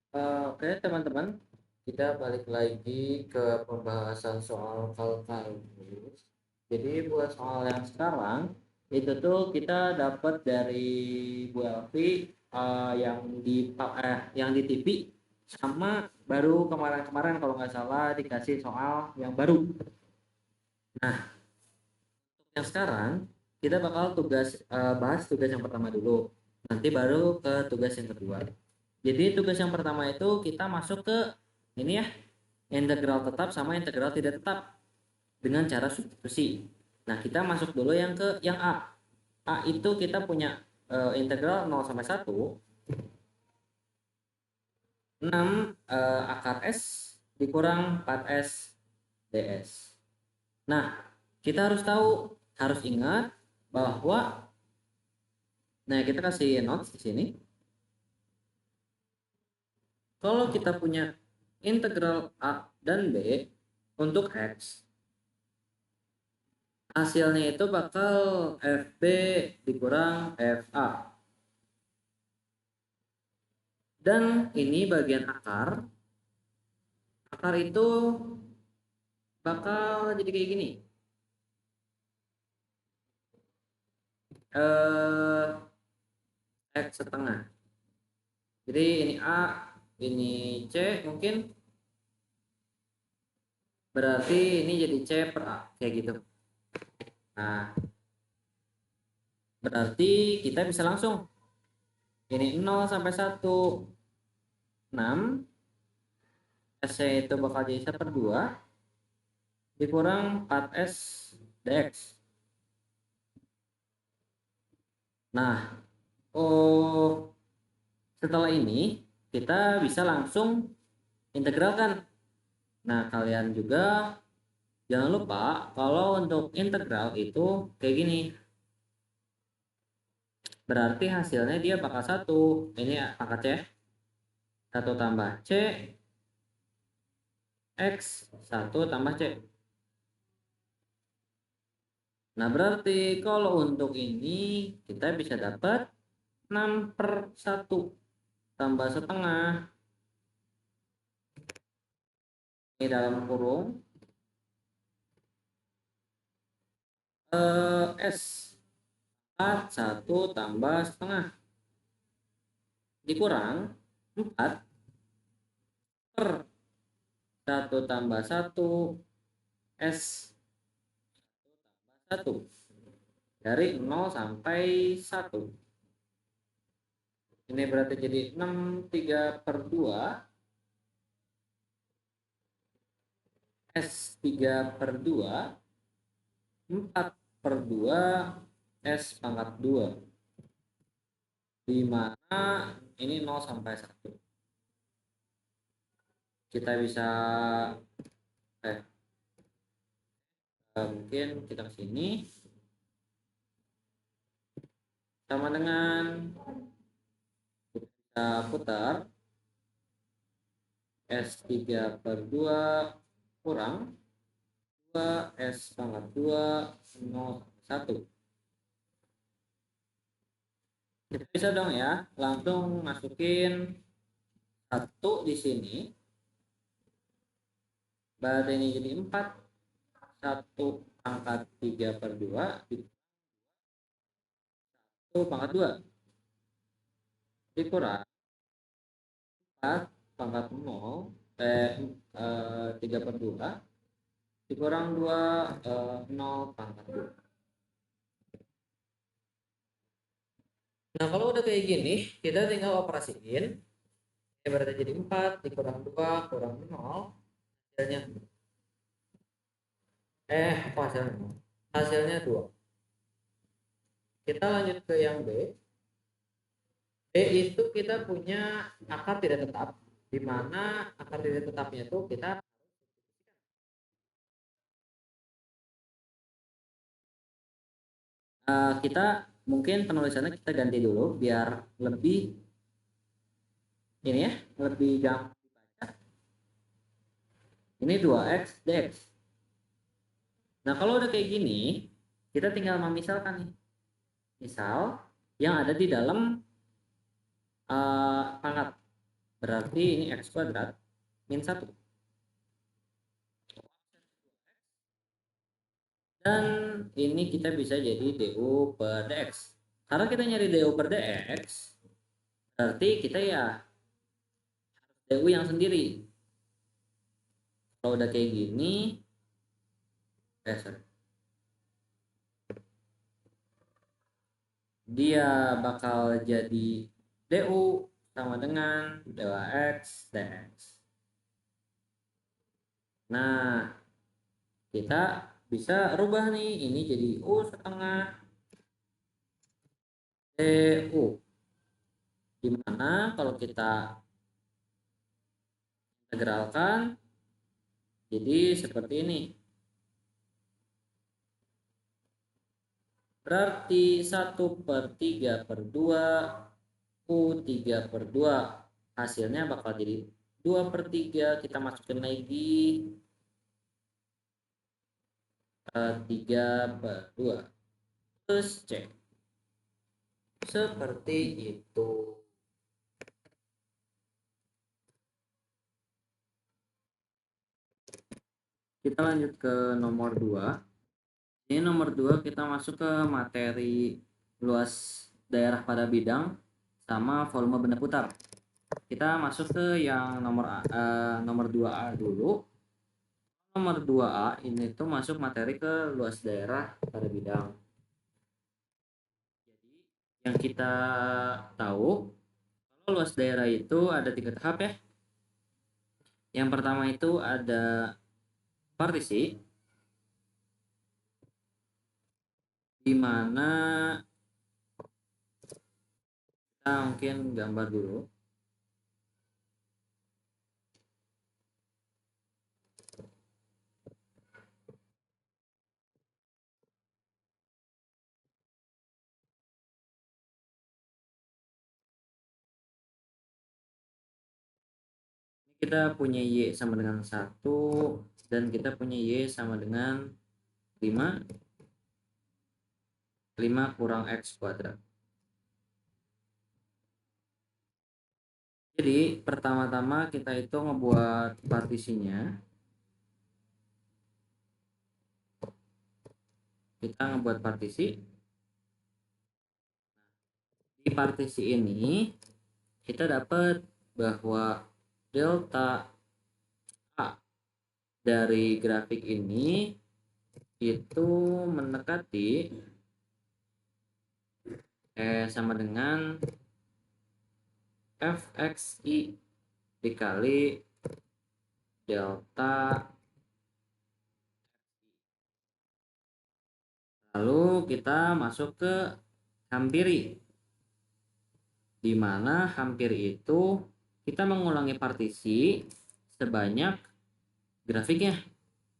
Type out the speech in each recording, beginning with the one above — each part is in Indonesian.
Oke teman-teman, kita balik lagi ke pembahasan soal kalkulus. Jadi buat soal yang sekarang itu tuh kita dapat dari Bu Elvi, yang di TV, sama baru kemarin-kemarin kalau nggak salah dikasih soal yang baru. Nah, yang sekarang kita bakal bahas tugas yang pertama dulu. Nanti baru ke tugas yang kedua. Jadi tugas yang pertama itu kita masuk ke ini ya, integral tetap sama integral tidak tetap dengan cara substitusi. Nah, kita masuk dulu yang A. A itu kita punya integral 0 sampai 1, 6 akar S dikurang 4S ds. Nah, kita harus ingat bahwa, nah kita kasih notes di sini. Kalau kita punya integral A dan B untuk X, hasilnya itu bakal FB dikurang FA. Dan ini bagian akar. Akar itu bakal jadi kayak gini. X setengah. Jadi ini A, ini C mungkin. Berarti ini jadi C per A. Kayak gitu. Nah, berarti kita bisa langsung. Ini 0 sampai 1. 6. S itu bakal jadi 1/2 dikurang 4S dx. Nah, setelah ini kita bisa langsung integralkan. Nah, kalian juga jangan lupa kalau untuk integral itu kayak gini. Berarti hasilnya dia bakal 1. Ini pangkat C. 1 tambah C X 1 tambah C. Nah, berarti kalau untuk ini kita bisa dapat 6/1 tambah setengah. Ini dalam kurung S 1 tambah setengah dikurang 4 per 1 tambah 1 S 1 dari 0 sampai 1. Ini berarti jadi 6/3/2 S3/2 4/2 S²2, di mana ini 0 sampai 1. Kita bisa mungkin kita ke sini sama dengan kita putar S3/2 kurang 2 S²2 0 sampai 1. Kita bisa dong ya langsung masukin 1 di sini. Berarti ini jadi 4. 1 pangkat 3/2 1 pangkat 2 dikurang 4 pangkat 0 3/2 dikurang 2 0 pangkat 2. Nah, kalau udah kayak gini kita tinggal operasiin. Ini berarti jadi 4 dikurang 2 kurang 0 hasilnya hasilnya 2. Kita lanjut ke yang B. B itu kita punya akar tidak tetap, di mana akar tidak tetapnya itu kita mungkin penulisannya kita ganti dulu biar lebih ini ya, lebih gampang dibaca. Ini 2x dx. Nah, kalau udah kayak gini kita tinggal memisalkan nih. Misal yang ada di dalam pangkat. berarti ini X kuadrat min 1. Dan ini kita bisa jadi DU per DX. Karena kita nyari DU per DX, berarti kita ya DU yang sendiri. Kalau udah kayak gini, sorry, dia bakal jadi DU sama dengan DX DX. Nah, kita bisa rubah nih, ini jadi U setengah DU. Dimana kalau kita integralkan, jadi seperti ini. Berarti 1/3/2 U3/2. Hasilnya bakal jadi 2/3. Kita masukin lagi 3/2. Terus cek. Seperti itu. Kita lanjut ke nomor 2. Ini nomor 2 kita masuk ke materi luas daerah pada bidang sama volume benda putar. Kita masuk ke yang nomor 2A dulu. Nomor 2A ini tuh masuk materi ke luas daerah pada bidang. Jadi yang kita tahu kalau luas daerah itu ada 3 tahap ya. Yang pertama itu ada partisi, di mana kita mungkin gambar dulu. Kita punya Y sama dengan 1 dan kita punya Y sama dengan 5 kurang X kuadrat. Jadi pertama-tama kita itu ngebuat partisinya. Kita ngebuat partisi. Di partisi ini kita dapat bahwa delta A dari grafik ini itu mendekati sama dengan fxi dikali delta. Lalu kita masuk ke hampiri, di mana hampir itu kita mengulangi partisi sebanyak grafiknya.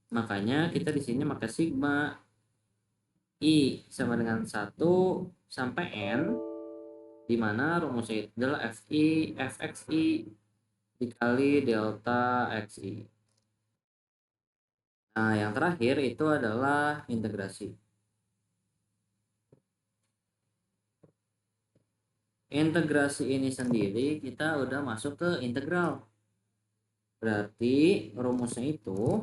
Makanya kita di sini pakai sigma I sama dengan 1 sampai N, di mana rumusnya itu adalah fxi dikali delta xi. Nah, yang terakhir itu adalah integrasi. Integrasi ini sendiri kita udah masuk ke integral. Berarti rumusnya itu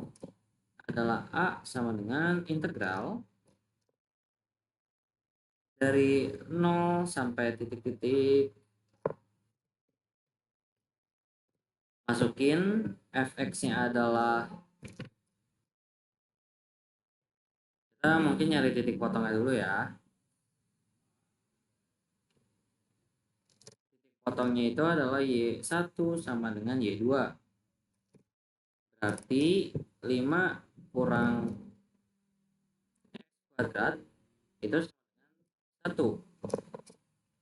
adalah A sama dengan integral dari 0 sampai titik-titik, masukin fx-nya adalah, kita mungkin nyari titik potongnya dulu ya. Titik potongnya itu adalah Y1 sama dengan Y2. Berarti 5 kurang X kuadrat itu sama dengan 1.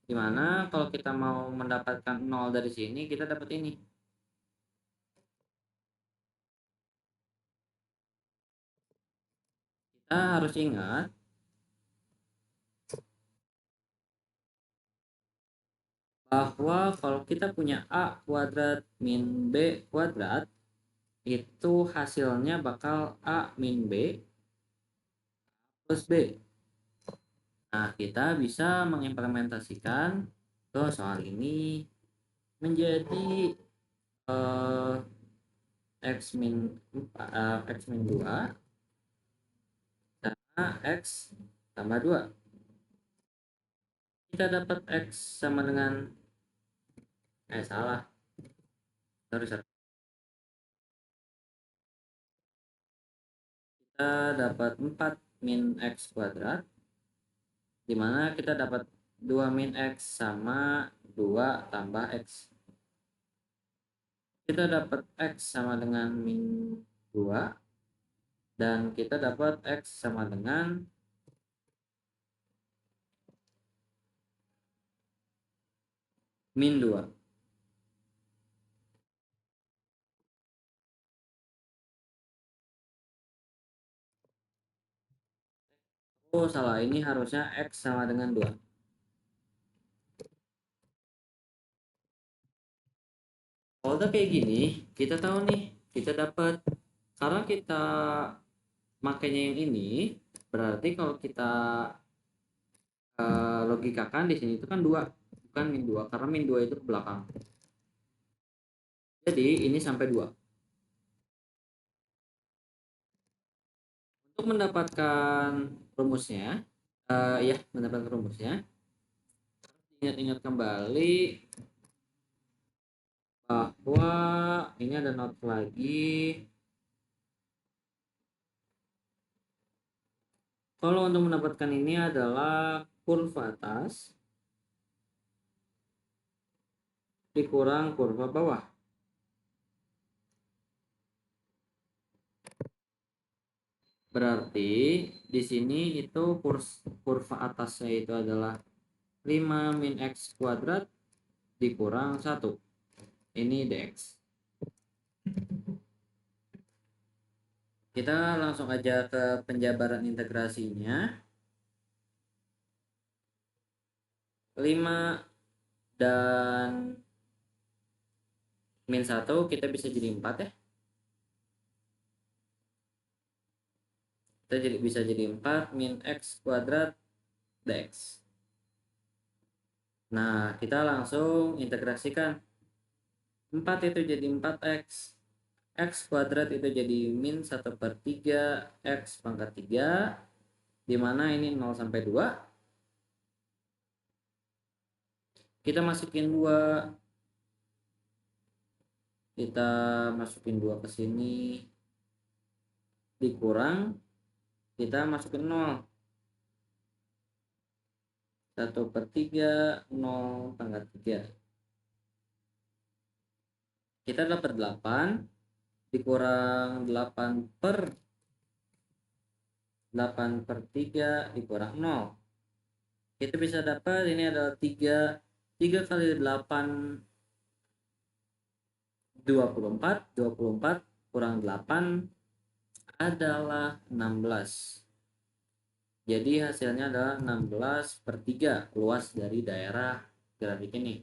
Dimana kalau kita mau mendapatkan 0 dari sini, kita dapat ini. Kita harus ingat bahwa kalau kita punya A kuadrat min B kuadrat, itu hasilnya bakal A min B plus B. Nah, kita bisa mengimplementasikan ke soal ini menjadi X min 2 sama X tambah 2. Kita dapat X sama dengan salah. Sorry. Kita dapat 4 min X kuadrat, dimana kita dapat 2 min X sama 2 tambah X. Kita dapat X sama dengan min 2, dan kita dapat X sama dengan min 2. Oh salah, ini harusnya X sama dengan 2. Kalau udah kayak gini, kita tahu nih, kita dapat, karena kita makanya yang ini, berarti kalau kita logikakan di sini itu kan 2, bukan min 2, karena min 2 itu ke belakang. Jadi ini sampai 2. Untuk mendapatkan rumusnya, ya mendapatkan rumusnya, ingat-ingat kembali bahwa ini ada not lagi. Kalau untuk mendapatkan ini adalah kurva atas dikurang kurva bawah. Berarti di sini itu kurva atasnya itu adalah 5 min X kuadrat dikurang 1. Ini dx. Kita langsung aja ke penjabaran integrasinya. 5 dan min 1 kita bisa jadi 4 ya. Kita bisa jadi 4 min X kuadrat dx. Nah, kita langsung integrasikan. 4 itu jadi 4x. X kuadrat itu jadi min 1/3 X pangkat 3, dimana ini 0 sampai 2. Kita masukin 2. Kita masukin 2 ke sini. Dikurang, kita masukin 0. 1/3, 0 pangkat 3. Kita dapat 8 dikurang 8/3 dikurang 0. Kita bisa dapat ini adalah 3. 3 kali 8 24. 24 kurang 8 adalah 16. Jadi hasilnya adalah 16/3 luas dari daerah grafik ini.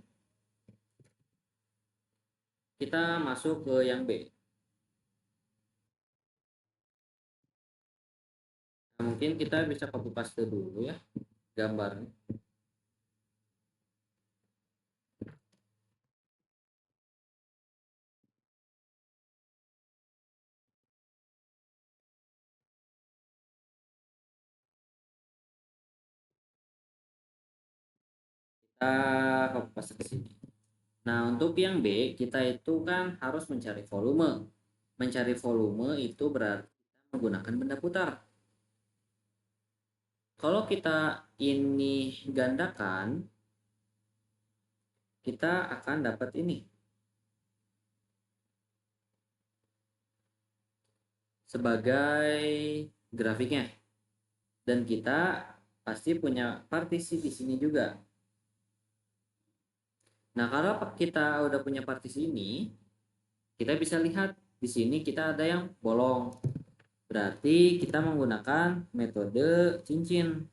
Kita masuk ke yang B. Nah, mungkin kita bisa copy paste dulu ya gambarnya. Kita copy paste ke sini. Nah, untuk yang B, kita itu kan harus mencari volume. Mencari volume itu berarti kita menggunakan benda putar. Kalau kita ini gandakan, kita akan dapat ini. Sebagai grafiknya. Dan kita pasti punya partisi di sini juga. Nah, kalau kita udah punya partisi ini, kita bisa lihat di sini kita ada yang bolong. Berarti kita menggunakan metode cincin.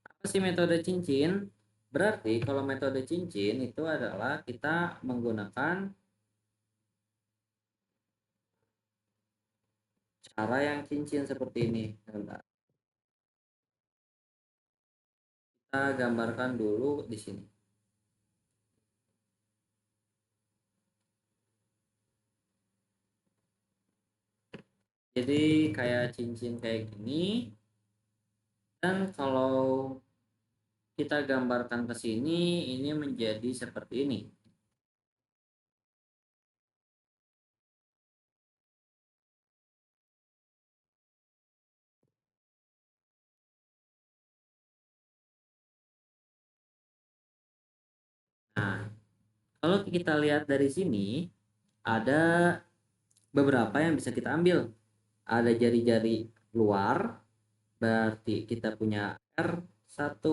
Apa sih metode cincin? Berarti kalau metode cincin itu adalah kita menggunakan cara yang cincin seperti ini. Kita gambarkan dulu di sini. Jadi kayak cincin kayak gini. Dan kalau kita gambarkan ke sini, ini menjadi seperti ini. Nah, kalau kita lihat dari sini, ada beberapa yang bisa kita ambil. Ada jari-jari luar, berarti kita punya R1,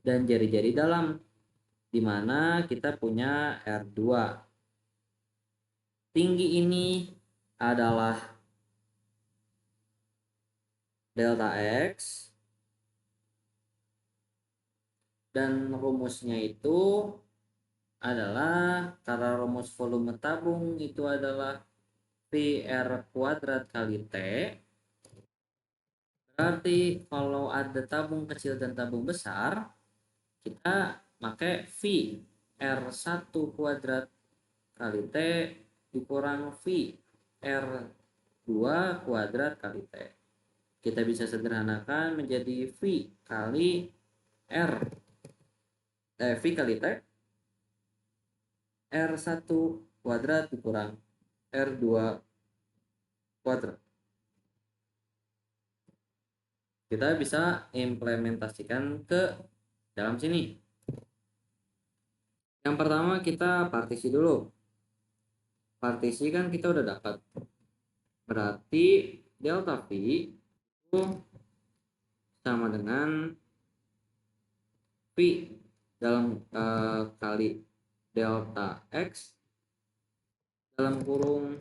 dan jari-jari dalam, di mana kita punya R2. Tinggi ini adalah delta X, dan rumusnya itu adalah, karena rumus volume tabung itu adalah PR kuadrat kali T, berarti kalau ada tabung kecil dan tabung besar, kita pakai V R1 kuadrat kali T dikurang V R2 kuadrat kali T. Kita bisa sederhanakan menjadi V kali R V kali T R1 kuadrat dikurang R2 kuadrat. Kita bisa implementasikan ke dalam sini. Yang pertama kita partisi dulu. Partisi kan kita udah dapat. Berarti delta V itu sama dengan V dalam kali delta X dalam kurung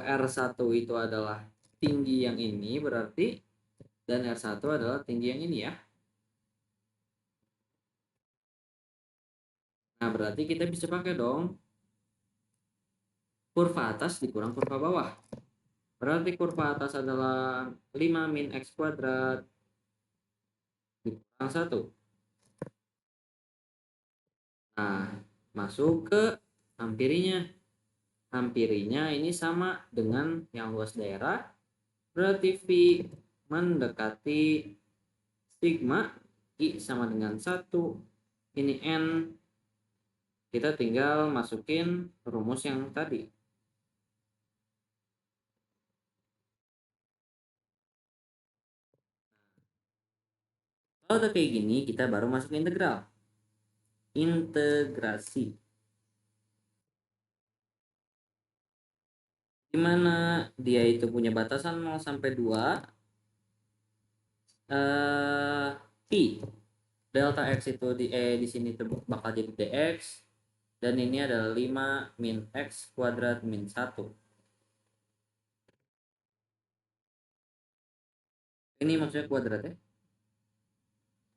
R1 itu adalah tinggi yang ini berarti, dan R1 adalah tinggi yang ini ya. Nah, berarti kita bisa pakai dong kurva atas dikurang kurva bawah. Berarti kurva atas adalah 5 min X kuadrat dikurang 1. Nah, masuk ke hampirinya. Hampirinya ini sama dengan yang luas daerah. Berarti V mendekati sigma I sama dengan 1. Ini N. Kita tinggal masukin rumus yang tadi. Kalau udah kayak gini, kita baru masuk integral. Integrasi. Dimana dia itu punya batasan 0 sampai 2. Pi delta X itu di sini bakal jadi dx, dan ini adalah 5 min X kuadrat min 1. Ini maksudnya kuadrat ya.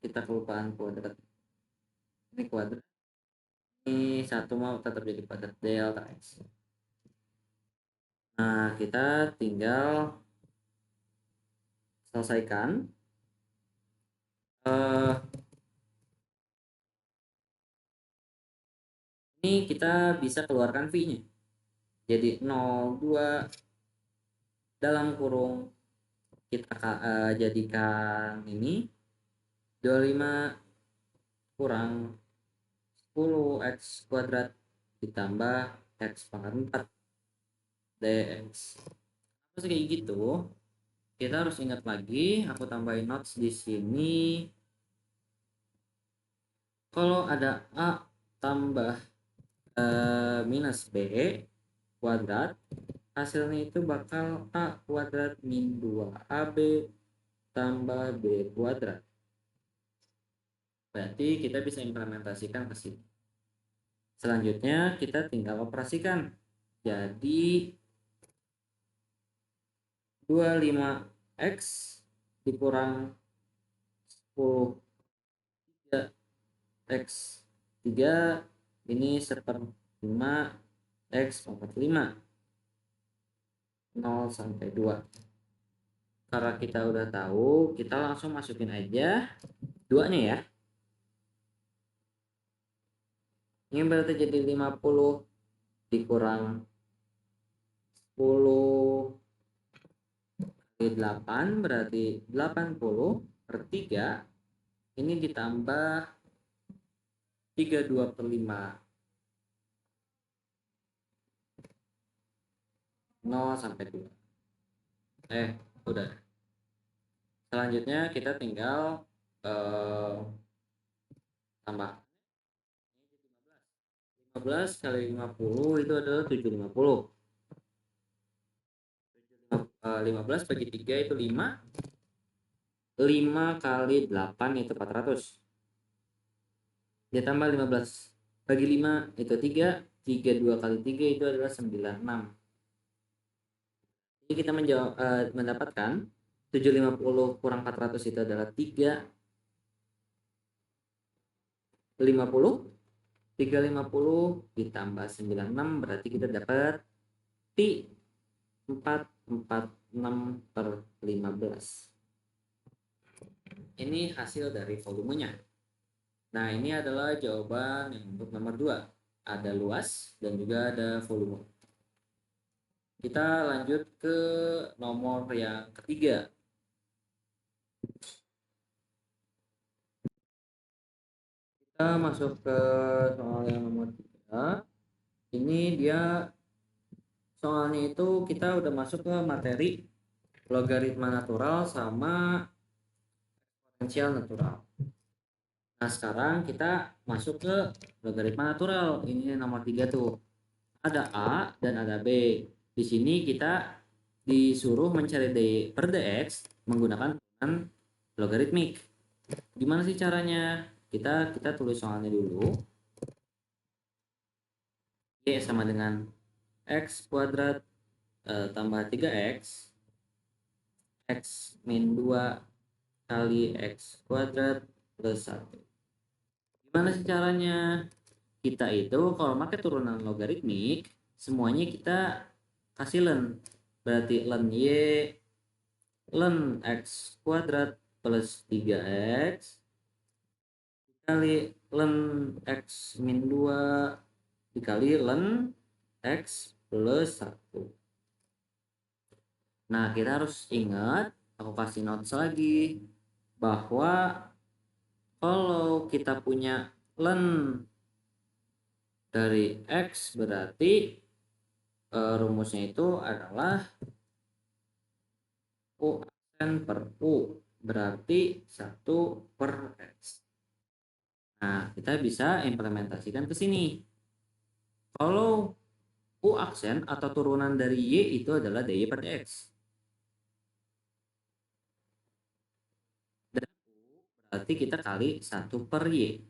Kita kelupaan kuadrat. Ini kuadrat. Ini 1 mau tetap jadi kuadrat delta X. Nah, kita tinggal selesaikan. Ini kita bisa keluarkan V-nya. Jadi 0,2 dalam kurung kita jadikan ini 25 kurang 10 X kuadrat ditambah X pangkat 4 dx. Terus kayak gitu, kita harus ingat lagi, aku tambahin notes di sini. Kalau ada A tambah minus B kuadrat, hasilnya itu bakal A kuadrat min 2AB tambah B kuadrat. Berarti kita bisa implementasikan ke sini. Selanjutnya kita tinggal operasikan. Jadi 25X dikurang 10 X 3 ini 1/5 X pangkat 5 0 sampai 2. Karena kita udah tahu, kita langsung masukin aja 2-nya ya. Ini berarti jadi 50 dikurang 10 kali 8 berarti 80 per 3, ini ditambah 32/5, 0 sampai 2. Udah. Selanjutnya kita tinggal tambah 15 kali 50 itu adalah 750. 15 bagi 3 itu 5. 5 kali 8 itu 400. Dia tambah 15 bagi 5 itu 3. 32 kali 3 itu adalah 96. Jadi kita mendapatkan 750 kurang 400 itu adalah 350. 350 ditambah 96 berarti kita dapat pi 446/15. Ini hasil dari volumenya. Nah, ini adalah jawaban yang untuk nomor 2. Ada luas dan juga ada volume. Kita lanjut ke nomor yang ketiga. Kita masuk ke soal yang nomor 3. Ini dia soalnya itu kita udah masuk ke materi logaritma natural sama eksponensial natural. Nah, sekarang kita masuk ke logaritma natural. Ini nomor 3 tuh. Ada A dan ada B. Di sini kita disuruh mencari D per dx menggunakan turunan logaritmik. Gimana sih caranya? Kita tulis soalnya dulu. Y sama dengan x kuadrat tambah 3x. X min 2 kali x kuadrat plus 1. Gimana sih caranya? Kita itu kalau pakai turunan logaritmik, semuanya kita kasih ln. Berarti ln y ln x kuadrat plus 3x dikali ln x min 2 dikali ln x plus 1. Nah, kita harus ingat, aku kasih notes lagi, bahwa kalau kita punya ln dari x berarti rumusnya itu adalah U aksen per U berarti 1 per x. Nah, kita bisa implementasikan ke sini. Kalau U aksen atau turunan dari Y itu adalah dy per dx. Dan U berarti kita kali 1 per Y.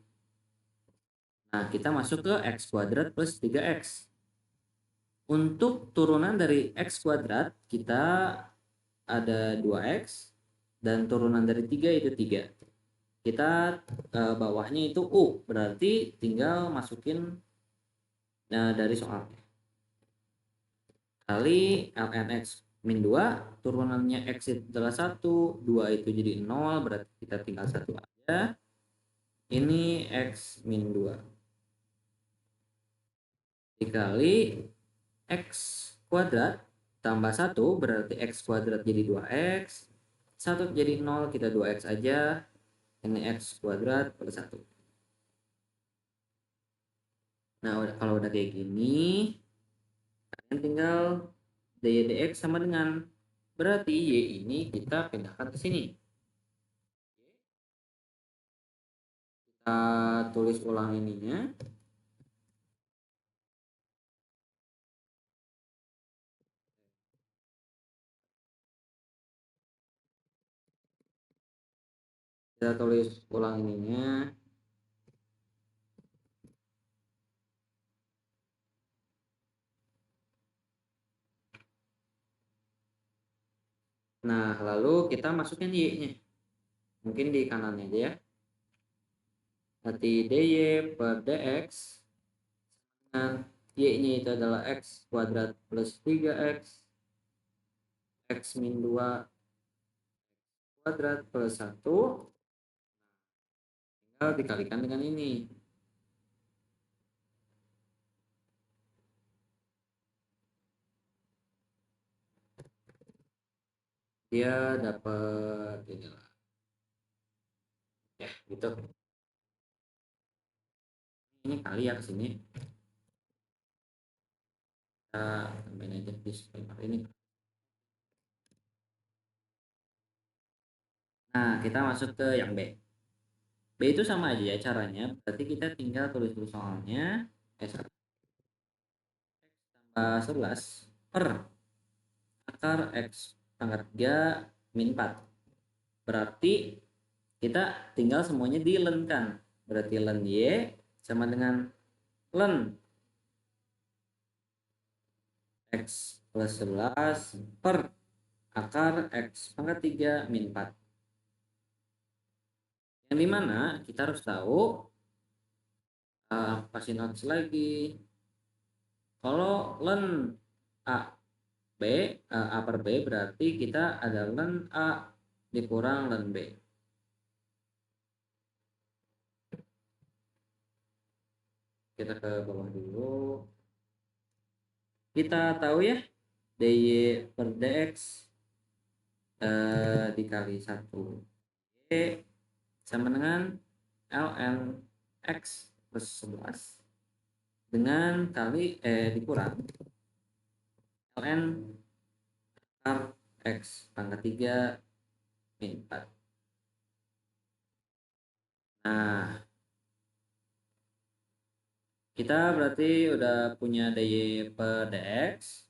Nah, kita masuk ke x kuadrat plus 3x. Untuk turunan dari x kuadrat, kita ada 2x. Dan turunan dari 3 itu 3. Kita bawahnya itu U. Berarti tinggal masukin dari soalnya. Kali ln x min 2. Turunannya x itu adalah 1. 2 itu jadi 0. Berarti kita tinggal 1 aja. Ini x min 2. Dikali x kuadrat tambah 1 berarti x kuadrat jadi 2x. 1 jadi 0, kita 2x aja. Ini x kuadrat per 1. Nah, kalau udah kayak gini, kalian tinggal dy dx sama dengan, berarti y ini kita pindahkan ke sini. Kita tulis ulang ininya. Kita tulis ulang ininya. Nah, lalu kita masukin y-nya. Mungkin di kanannya aja ya. Berarti dy per dx dengan y-nya itu adalah x kuadrat plus 3x. X min 2 kuadrat plus 1. Tinggal dikalikan dengan ini. dia dapat inilah ya gitu. Ini kali ya kesini kita tambahin aja disclaimer ini. Nah kita masuk ke yang B. B itu sama aja ya caranya, berarti kita tinggal tulis dulu soalnya S tambah 11 per akar X pangkat 3 min 4. Berarti kita tinggal semuanya dilenkan. Berarti len Y sama dengan len X plus 11 per akar X pangkat 3 min 4. Yang dimana kita harus tahu, kasih notes lagi. Kalau len A B, A per B berarti kita ada len A dikurang len B. Kita ke bawah dulu. Kita tahu ya dy per dx dikali 1 y sama dengan ln x plus 11 dengan kali dikurang ln akar x pangkat 3 min 4. Nah, kita berarti udah punya dy per dx.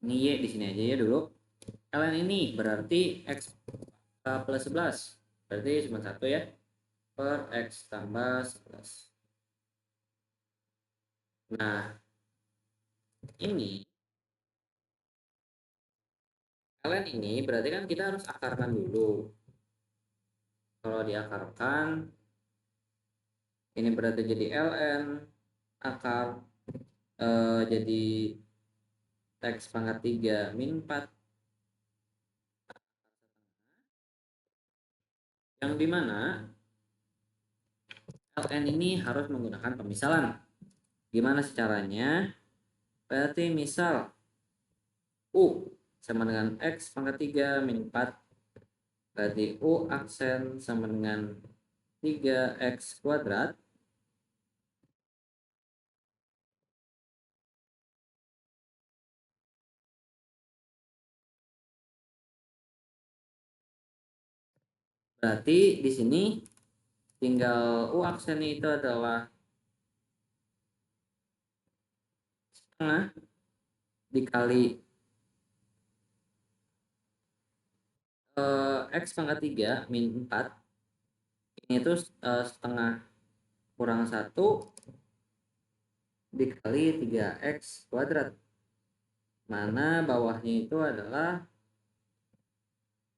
Ini y di sini aja ya dulu. Ln ini berarti x plus 11. Berarti cuma satu ya. Per x tambah 11. Nah, ini ln ini berarti kan kita harus akarkan dulu. Kalau diakarkan, ini berarti jadi ln akar jadi x pangkat 3 min 4. Yang dimana ln ini harus menggunakan pemisalan. Gimana sih caranya? Berarti misal U sama dengan x pangkat 3 min 4. Berarti U aksen sama dengan 3x kuadrat. Berarti di sini tinggal U aksen itu adalah setengah dikali x pangkat 3 min 4. Ini tuh setengah kurang 1 dikali 3x kuadrat. Mana bawahnya itu adalah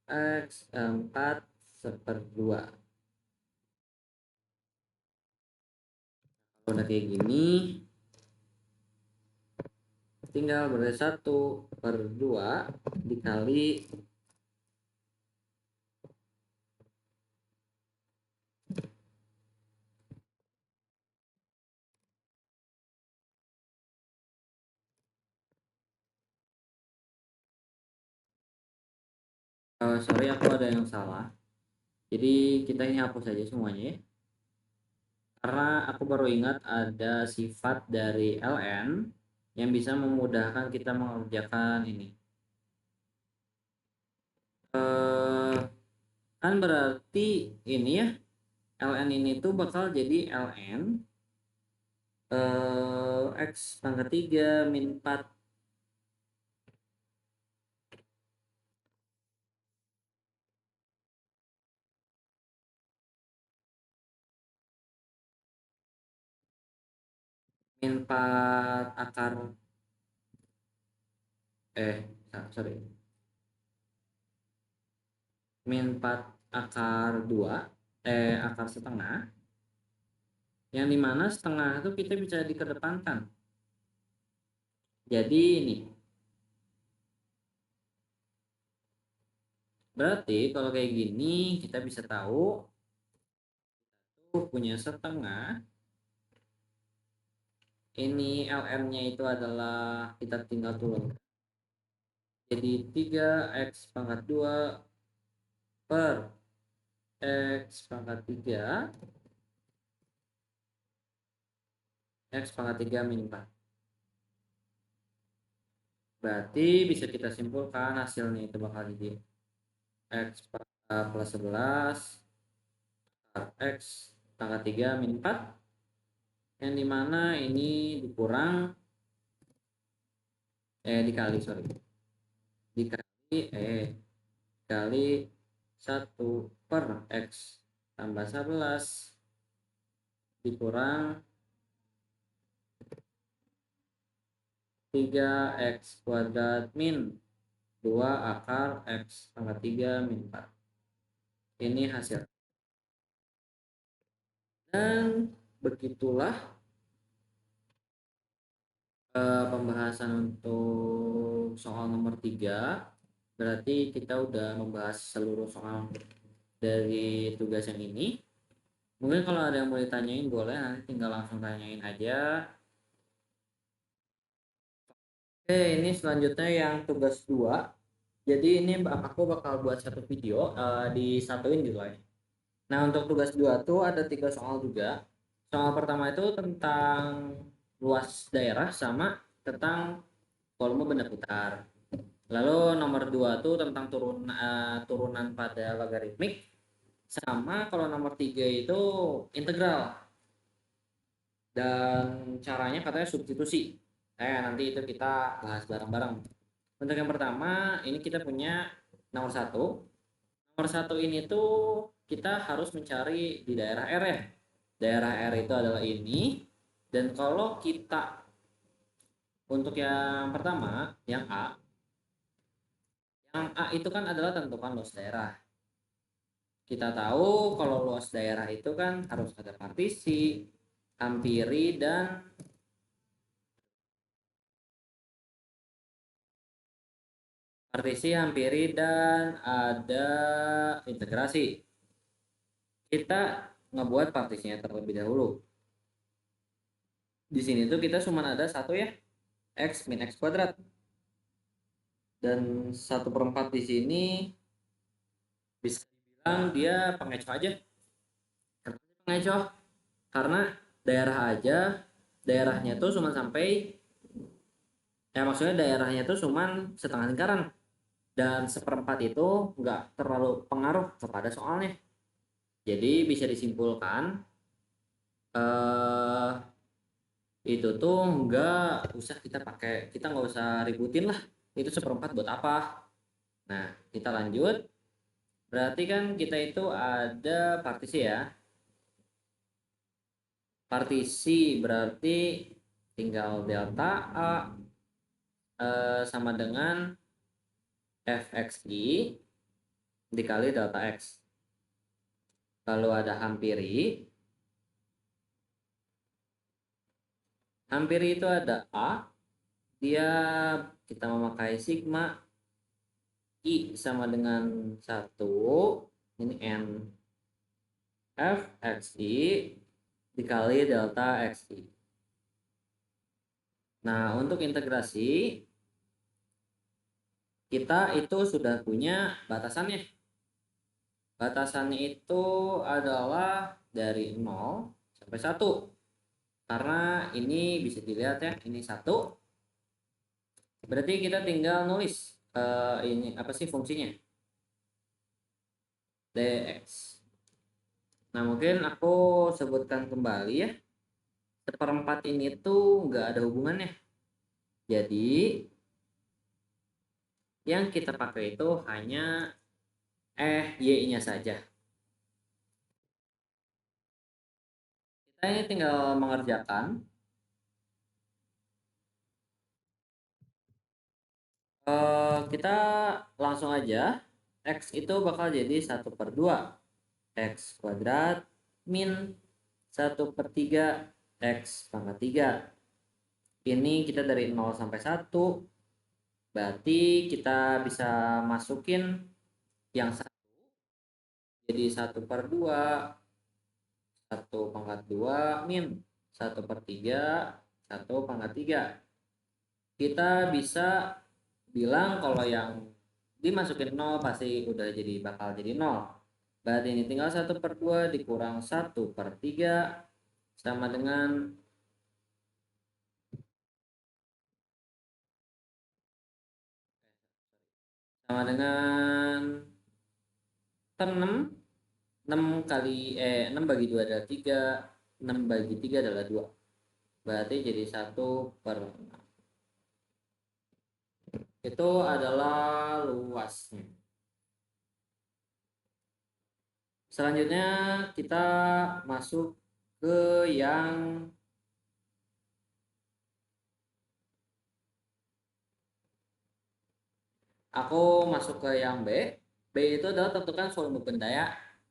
x 4 seper 2. Kalau udah kayak gini tinggal berarti 1/2 dikali sorry aku ada yang salah. Jadi kita ini hapus aja semuanya ya. Karena aku baru ingat ada sifat dari ln yang bisa memudahkan kita mengerjakan ini. Kan berarti ini ya ln ini tuh bakal jadi ln x pangkat 3 min 4. Min 4 akar sorry min 4 akar 2 akar setengah, yang dimana setengah itu kita bisa dikedepankan. Jadi ini berarti kalau kayak gini kita bisa tahu punya setengah. Ini ln-nya itu adalah kita tinggal turun jadi 3x pangkat 2 per x pangkat 3 x pangkat 3 min 4. Berarti bisa kita simpulkan hasilnya itu bakal jadi x plus 11 x pangkat 3 min 4, yang dimana ini dikali dikali 1 per x tambah 11 dikurang 3x kuadrat min 2 akar x pangkat 3 min 4. Ini hasil. Dan begitulah pembahasan untuk soal nomor 3. Berarti kita udah membahas seluruh soal dari tugas yang ini. Mungkin kalau ada yang mau ditanyain boleh, nanti tinggal langsung tanyain aja. Oke, ini selanjutnya yang tugas 2. Jadi ini aku bakal buat satu video, disatuin gitu lah. Nah, untuk tugas 2 tuh ada 3 soal juga. Soal pertama itu tentang luas daerah sama tentang volume benda putar. Lalu nomor 2 tuh tentang turunan pada logaritmik, sama kalau nomor 3 itu integral. Dan caranya katanya substitusi. Nanti itu kita bahas bareng-bareng. Untuk yang pertama, ini kita punya nomor 1. Nomor 1 ini tuh kita harus mencari di daerah R ya. Daerah R itu adalah ini. Dan kalau kita untuk yang pertama, yang A itu kan adalah tentukan luas daerah. Kita tahu kalau luas daerah itu kan harus ada partisi, ampiri, dan ada integrasi. Kita ngebuat partisinya terlebih dahulu. Di sini tuh kita cuma ada satu ya, x min x kuadrat. Dan 1/4 di sini bisa dibilang dia pengecoh aja. Kenapa pengecoh? Karena daerahnya tuh cuma sampai, maksudnya daerahnya tuh cuma setengah lingkaran. Dan 1/4 itu nggak terlalu pengaruh kepada soalnya. Jadi bisa disimpulkan eh, itu tuh kita nggak usah ributin lah, itu 1/4 buat apa. Nah, kita lanjut. Berarti kan kita itu ada partisi ya. Partisi berarti tinggal delta A sama dengan fxi dikali delta x. Lalu ada hampiri. Hampiri itu ada A, dia kita memakai sigma I sama dengan 1, ini N fxi dikali delta xi. Nah, untuk integrasi kita itu sudah punya batasannya. Batasannya itu adalah dari 0 sampai 1. Karena ini bisa dilihat ya, ini 1. Berarti kita tinggal nulis ini apa sih fungsinya? Dx. Nah, mungkin aku sebutkan kembali ya. 1/4 ini tuh nggak ada hubungannya. Jadi yang kita pakai itu hanya y-nya saja. Kita ini tinggal mengerjakan. Kita langsung aja. X itu bakal jadi 1/2 x kuadrat min 1/3 x pangkat 3. Ini kita dari 0 sampai 1. Berarti kita bisa masukin yang 1 jadi 1/2 1/2 min 1/3 1/3. Kita bisa bilang kalau yang dimasukin 0 pasti udah bakal jadi 0. Berarti ini tinggal 1/2 dikurang 1/3 sama dengan sama dengan 6. 6 kali 6 bagi 2 adalah 3, 6 bagi 3 adalah 2. Berarti jadi 1/6. Itu adalah luasnya. Selanjutnya kita masuk ke yang aku masuk ke yang B. B itu adalah tentukan volume benda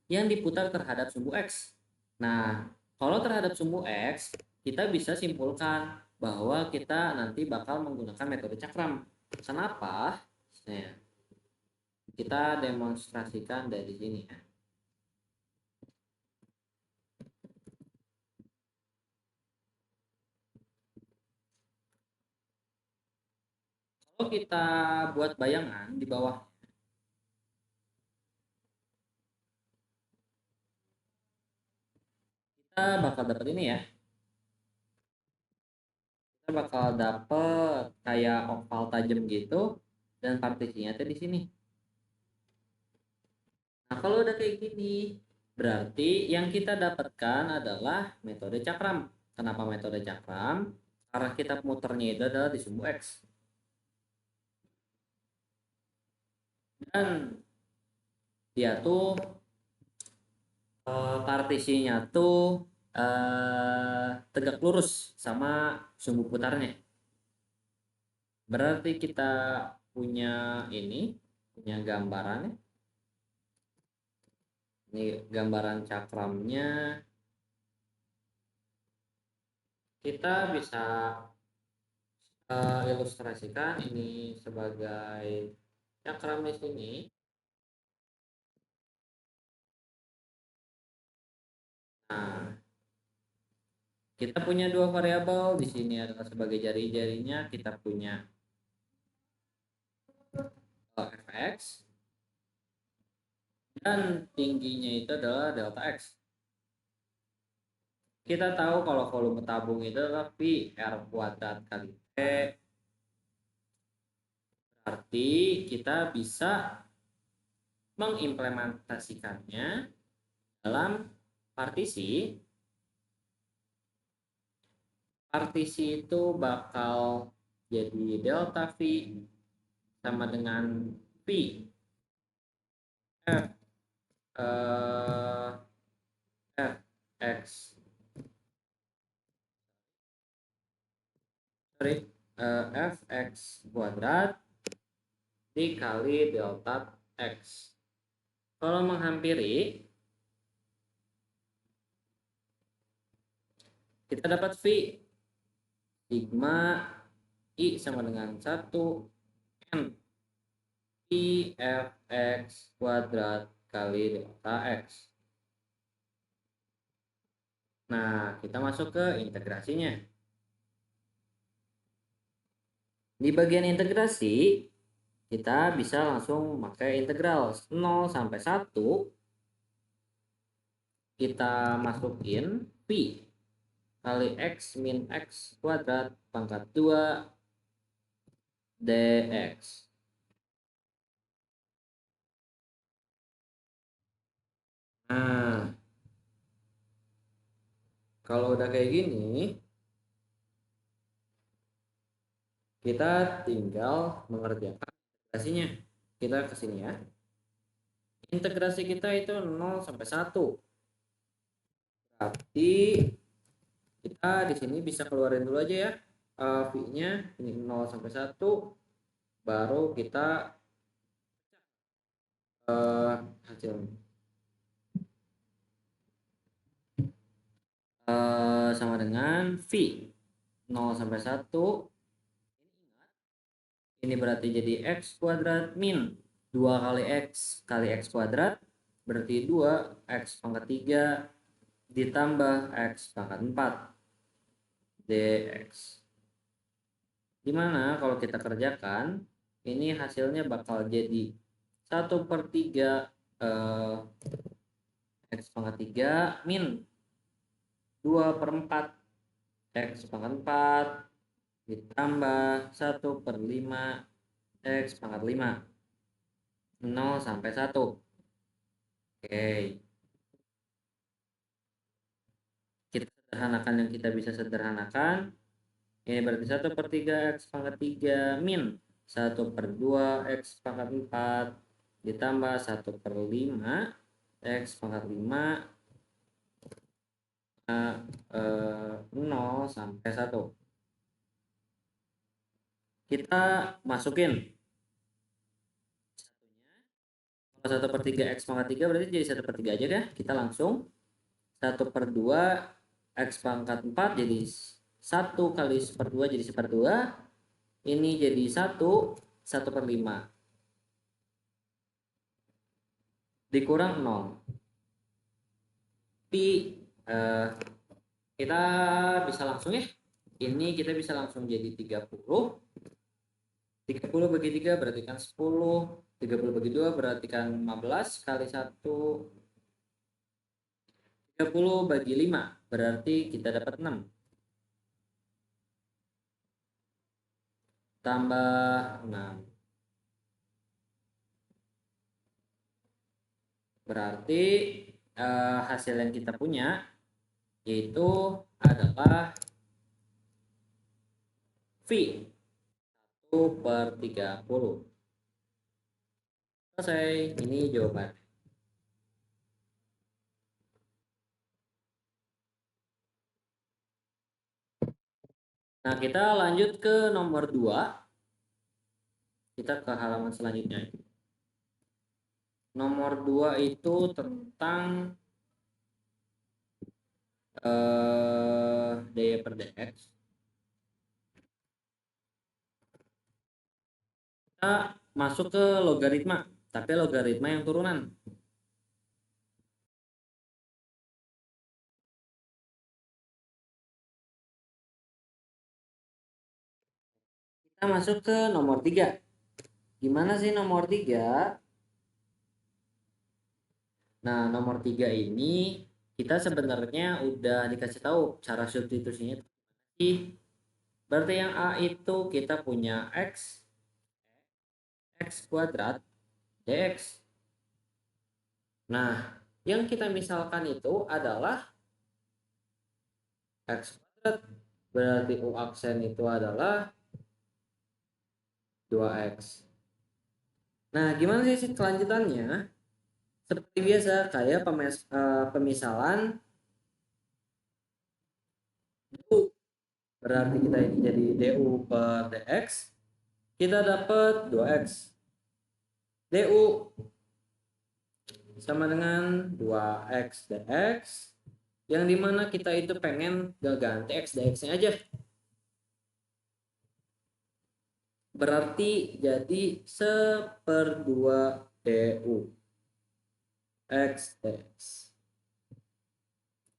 yang diputar terhadap sumbu X. Nah, kalau terhadap sumbu X, kita bisa simpulkan bahwa kita nanti bakal menggunakan metode cakram. Kenapa? Nah, kita demonstrasikan dari sini ya. Kalau kita buat bayangan di bawah, kita bakal dapat ini ya. Kita bakal dapat kayak oval tajam gitu dan partisinya tuh di sini. Nah, kalau udah kayak gini, berarti yang kita dapatkan adalah metode cakram. Kenapa metode cakram? Karena kita muternya itu adalah di sumbu X. Dan dia tuh partisinya tuh tegak lurus sama sumbu putarnya. Berarti kita punya punya gambarannya. Ini gambaran cakramnya. Kita bisa ilustrasikan ini sebagai cakram di sini. Nah, kita punya dua variabel di sini adalah sebagai jari-jarinya kita punya fx dan tingginya itu adalah delta x. Kita tahu kalau volume tabung itu adalah pi r kuadrat kali t. Berarti kita bisa mengimplementasikannya dalam partisi. Partisi itu bakal jadi delta V sama dengan V F Fx Fx kuadrat dikali delta X. Kalau menghampiri kita dapat V sigma I sama dengan 1 N I Fx kuadrat kali delta X. Nah, kita masuk ke integrasinya. Di bagian integrasi, kita bisa langsung pakai integral 0 sampai 1. Kita masukin Pi kali X min X kuadrat pangkat 2 dx. Nah, kalau udah kayak gini, kita tinggal mengerjakan integrasinya. Kita ke sini ya. Integrasi kita itu 0 sampai 1. Berarti kita di sini bisa keluarin dulu aja ya. V-nya ini 0 sampai 1, baru kita hasilnya. Sama dengan V 0 sampai 1. Ini berarti jadi X kuadrat min 2 kali X kuadrat berarti 2 X pangkat 3 ditambah X pangkat 4 dx. Dimana kalau kita kerjakan ini hasilnya bakal jadi 1/3 X pangkat 3 min 2/4 X pangkat 4 ditambah 1/5 X pangkat 5 0 sampai 1. Oke, kita sederhanakan yang kita bisa sederhanakan. Ini berarti 1/3 X pangkat 3 min 1/2 X pangkat 4 ditambah 1/5 X pangkat 5 0 sampai 1. Kita masukin kalau 1/3 X pangkat 3 berarti jadi 1/3 aja kan? Kita langsung 1/2 X pangkat 4 jadi 1 kali 1/2 jadi 1/2. Ini jadi 1/5 dikurang 0. Tapi kita bisa langsung ya. Ini kita bisa langsung jadi 30. 30 bagi 3 berarti kan 10. 30 bagi 2 berarti kan 15 kali 1. 30 bagi 5 berarti kita dapat 6. Tambah 6. Berarti hasil yang kita punya yaitu adalah V 1/30. Selesai, ini jawaban. Nah, kita lanjut ke nomor 2. Kita ke halaman selanjutnya. Nomor 2 itu tentang daya per dx. Kita masuk ke logaritma, tapi logaritma yang turunan. Kita masuk ke nomor 3. Gimana sih nomor 3? Nah, nomor 3 ini kita sebenarnya udah dikasih tahu cara substitusinya. Berarti yang A itu kita punya X kuadrat dx. Nah, yang kita misalkan itu adalah X kuadrat. Berarti U aksen itu adalah 2X. Nah, gimana sih kelanjutannya? Seperti biasa, kayak pemisalan du. Berarti kita ini jadi du per dx. Kita dapat 2X. du sama dengan 2X dx. Yang dimana kita itu pengen gak ganti X dx-nya aja. Berarti jadi 1/2 du X dx.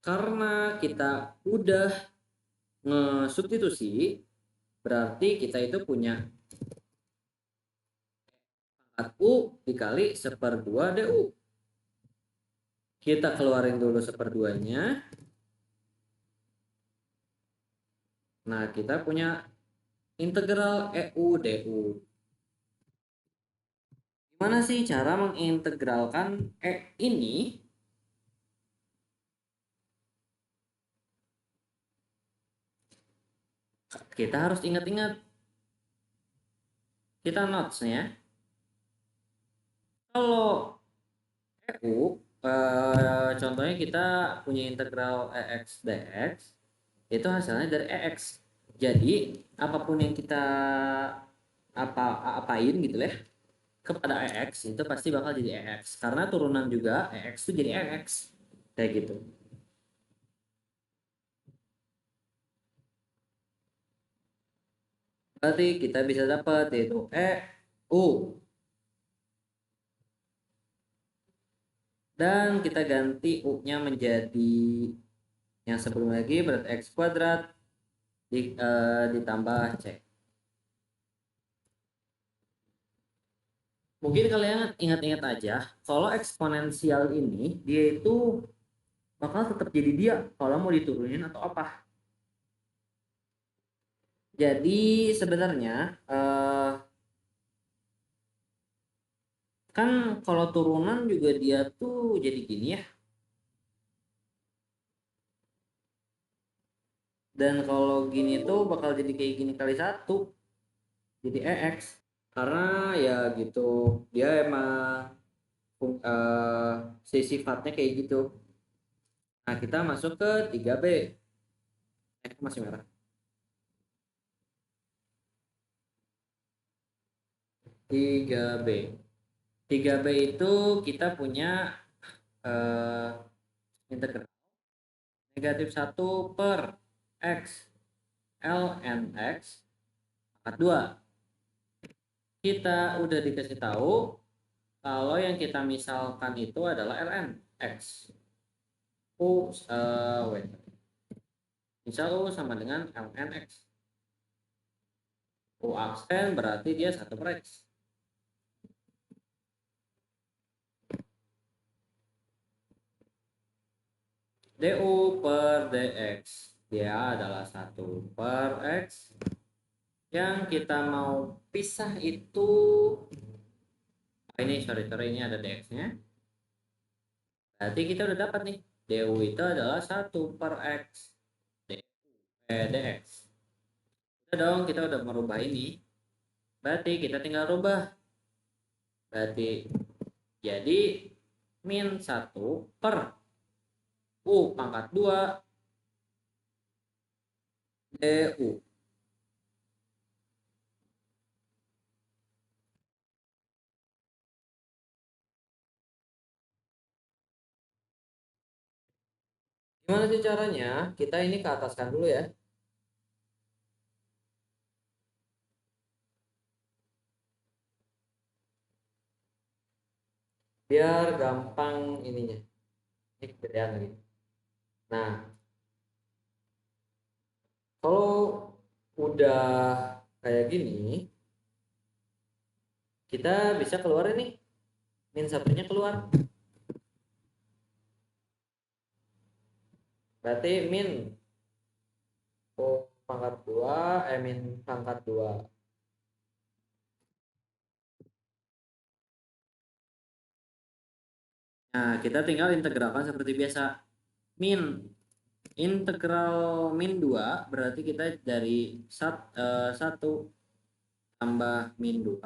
Karena kita udah nge-substitusi, berarti kita itu punya pangkat U dikali 1/2 du. Kita keluarin dulu 1/2-nya. Nah, kita punya integral EU du. Gimana sih cara mengintegralkan ini? Kita harus ingat-ingat. Kita notes-nya. Kalau EU, contohnya kita punya integral EX dx, itu hasilnya dari EX. Jadi, apapun yang kita apain gitu ya, kepada EX itu pasti bakal jadi EX. Karena turunan juga EX itu jadi EX. Kayak gitu. Berarti kita bisa dapat yaitu EU. Dan kita ganti U-nya menjadi yang sebelum lagi berarti X kuadrat ditambah C. Mungkin kalian ingat-ingat aja, kalau eksponensial ini dia itu bakal tetap jadi dia kalau mau diturunin atau apa. Jadi sebenarnya kan kalau turunan juga dia tuh jadi gini ya. Dan kalau gini tuh bakal jadi kayak gini kali satu, jadi EX. Karena ya gitu, dia emang si sifatnya kayak gitu. Nah, kita masuk ke 3B. Masih merah. 3B. 3B itu kita punya eh, integral negatif 1/x ln x pangkat 2. Kita udah dikasih tahu kalau yang kita misalkan itu adalah ln x. Wait. Misal U sama dengan ln x. U absen berarti dia 1/x. du per dx dia adalah 1/x. Yang kita mau pisah itu ini sorry ini ada dx-nya. Berarti kita udah dapat nih, du itu adalah 1/x dx. Udah dong, kita udah merubah ini. Berarti kita tinggal rubah. Berarti jadi min 1/u pangkat 2 du. Gimana sih caranya? Kita ini ke ataskan dulu ya. Biar gampang ininya. Ini kegedean lagi. Nah, kalau udah kayak gini, kita bisa keluar ini. Min satunya keluar. Berarti min pangkat 2, min pangkat 2. Nah, kita tinggal integralkan seperti biasa. Min integral min 2 berarti kita dari 1 tambah min 2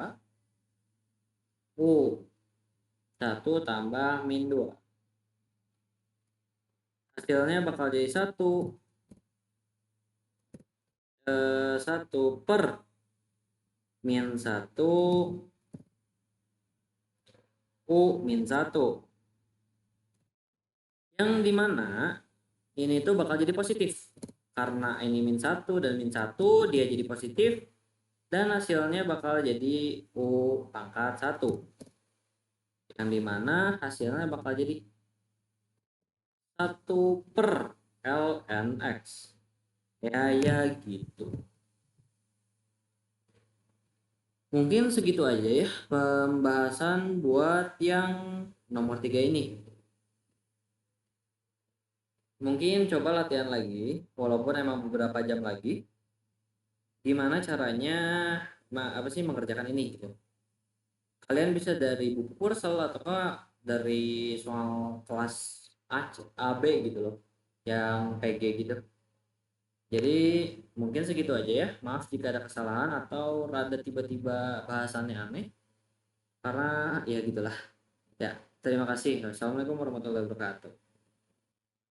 U 1 tambah min 2. Hasilnya bakal jadi 1 per min 1 U min 1. Yang dimana ini tuh bakal jadi positif. Karena ini min 1 dan min 1 dia jadi positif. Dan hasilnya bakal jadi U pangkat 1. Yang dimana hasilnya bakal jadi 1/ln x. Ya gitu. Mungkin segitu aja ya pembahasan buat yang nomor 3 ini. Mungkin coba latihan lagi, walaupun emang beberapa jam lagi. Gimana caranya apa sih mengerjakan ini gitu. Kalian bisa dari buku Kursel atau dari soal kelas A, B gitu loh. Yang PG gitu. Jadi mungkin segitu aja ya. Maaf jika ada kesalahan atau rada tiba-tiba bahasannya aneh. Karena ya gitulah. Ya, terima kasih. Assalamualaikum warahmatullahi wabarakatuh.